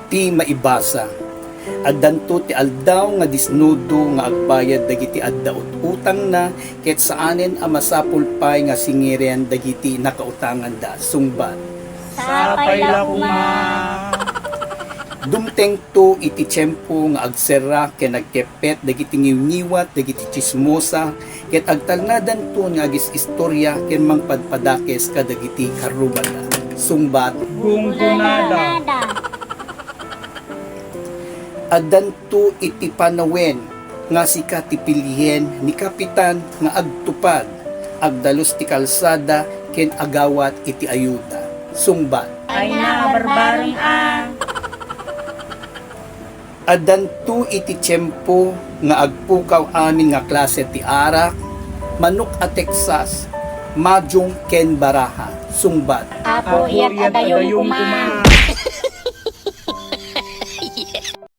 ti maibasa. Addanto ti aldaw nga disnudo nga agbayad dagiti addaot utang na ket saanen a masapul pay nga singiren dagiti nakautangan da sungbat. Sapay la kuma. Dumteng to iti tiyempo nga agsera ken nagkepet dagiti ngiwniwat dagiti chismosa ket agtalnadan to nga agis istorya ken mangpadpadakes kadagiti karubada. Sungbat. Gunggunada. Addanto iti panawen nga sika ti pilihen ni kapitan nga agtupad agdalos ti kalsada ken agawat iti ayuda. Sungbat. Ay na barbarong Addanto iti tiyempo nga agpukaw amin nga klase ti arak, manok a Texas, majong ken baraha. Sungbat. Apo iyat adayong kuma.